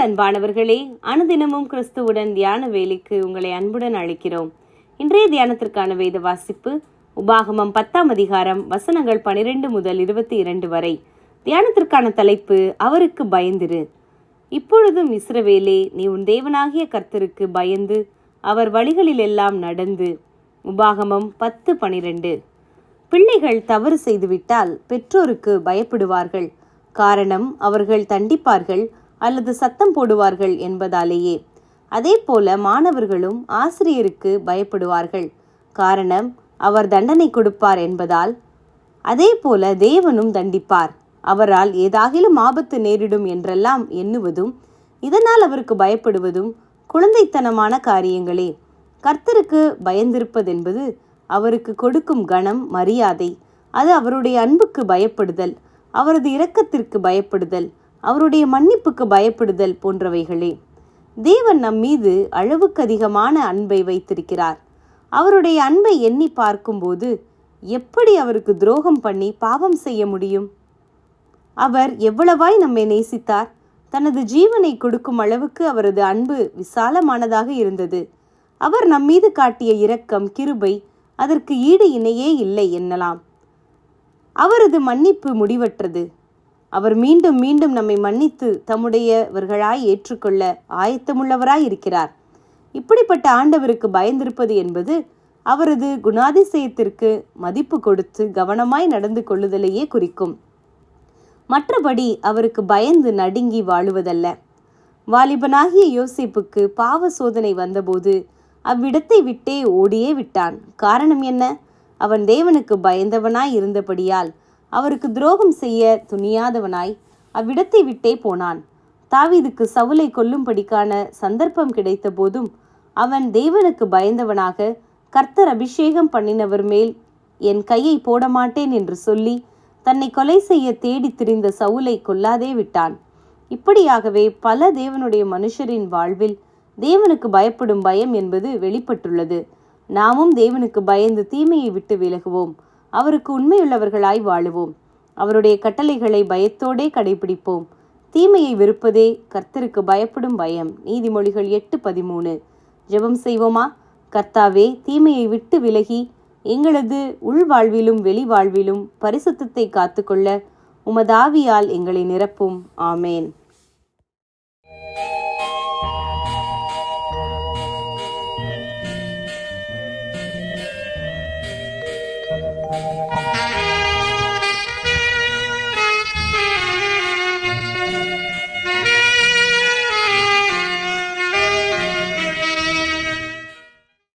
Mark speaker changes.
Speaker 1: அன்பானவர்களே, அனுதினமும் கிறிஸ்துவுடன் தியான வேலைக்கு உங்களை அன்புடன் அழைக்கிறோம். இன்றைய தியானத்திற்கான வேத வாசிப்பு உபாகமம் 10ஆம் அதிகாரம் வசனங்கள் 12 முதல் 22 வரை. தியானத்திற்கான தலைப்பு, அவருக்கு பயந்திரு. இப்பொழுதும் இஸ்ரவேலே, நீ உன் தேவனாகிய கர்த்தருக்கு பயந்து அவர் வழிகளில் எல்லாம் நடந்து. உபாகமம் 10:12. பிள்ளைகள் தவறு செய்துவிட்டால் பெற்றோருக்கு பயப்படுவார்கள். காரணம், அவர்கள் தண்டிப்பார்கள் அல்லது சத்தம் போடுவார்கள் என்பதாலேயே. அதே போல மாணவர்களும் ஆசிரியருக்கு பயப்படுவார்கள். காரணம், அவர் தண்டனை கொடுப்பார் என்பதால். அதே போல தேவனும் தண்டிப்பார், அவரால் ஏதாகிலும் ஆபத்து நேரிடும் என்றெல்லாம் எண்ணுவதும் இதனால் அவருக்கு பயப்படுவதும் குழந்தைத்தனமான காரியங்களே. கர்த்தருக்கு பயந்திருப்பதென்பது அவருக்கு கொடுக்கும் கனம், மரியாதை. அது அவருடைய அன்புக்கு பயப்படுதல், அவரது இரக்கத்திற்கு பயப்படுதல், அவருடைய மன்னிப்புக்கு பயப்படுதல் போன்றவைகளே. தேவன் நம் மீது அளவுக்கு அதிகமான அன்பை வைத்திருக்கிறார். அவருடைய அன்பை எண்ணி பார்க்கும்போது எப்படி அவருக்கு துரோகம் பண்ணி பாவம் செய்ய முடியும்? அவர் எவ்வளவாய் நம்மை நேசித்தார்! தனது ஜீவனை கொடுக்கும் அளவுக்கு அவரது அன்பு விசாலமானதாக இருந்தது. அவர் நம் மீது காட்டிய இரக்கம், கிருபை அதற்கு ஈடு இணையே இல்லை என்னலாம். அவரது மன்னிப்பு முடிவற்றது. அவர் மீண்டும் மீண்டும் நம்மை மன்னித்து தம்முடையவர்களாய் ஏற்றுக்கொள்ள ஆயத்தமுள்ளவராய் இருக்கிறார். இப்படிப்பட்ட ஆண்டவருக்கு பயந்திருப்பது என்பது அவரது குணாதிசயத்திற்கு மதிப்பு கொடுத்து கவனமாய் நடந்து கொள்ளுதலையே குறிக்கும். மற்றபடி அவருக்கு பயந்து நடுங்கி வாழுவதல்ல. வாலிபனாகிய யோசேப்புக்கு பாவ சோதனை வந்தபோது அவ்விடத்தை விட்டே ஓடியே விட்டான். காரணம் என்ன? அவன் தேவனுக்கு பயந்தவனாய் இருந்தபடியால் அவருக்கு துரோகம் செய்ய துணியாதவனாய் அவ்விடத்தை விட்டே போனான். தாவீதுக்கு சவுலை கொல்லும்படிக்கான சந்தர்ப்பம் கிடைத்த போதும் அவன் தேவனுக்கு பயந்தவனாக, கர்த்தர் அபிஷேகம் பண்ணினவர் மேல் என் கையை போட மாட்டேன் என்று சொல்லி தன்னை கொலை செய்ய தேடி திரிந்த சவுலை கொல்லாதே விட்டான். இப்படியாகவே பல தேவனுடைய மனுஷரின் வாழ்வில் தேவனுக்கு பயப்படும் பயம் என்பது வெளிப்பட்டுள்ளது. நாமும் தேவனுக்கு பயந்து தீமையை விட்டு விலகுவோம். அவருக்கு உண்மையுள்ளவர்களாய் வாழுவோம். அவருடைய கட்டளைகளை பயத்தோடே கடைபிடிப்போம். தீமையை வெறுப்பதே கர்த்தருக்கு பயப்படும் பயம். நீதிமொழிகள் 8:13. ஜெபம் செய்வோமா? கர்த்தாவே, தீமையை விட்டு விலகி எங்களது உள்வாழ்விலும் வெளிவாழ்விலும் பரிசுத்தத்தை காத்துக்கொள்ள உமதாவியால் எங்களை நிரப்பும். ஆமேன்.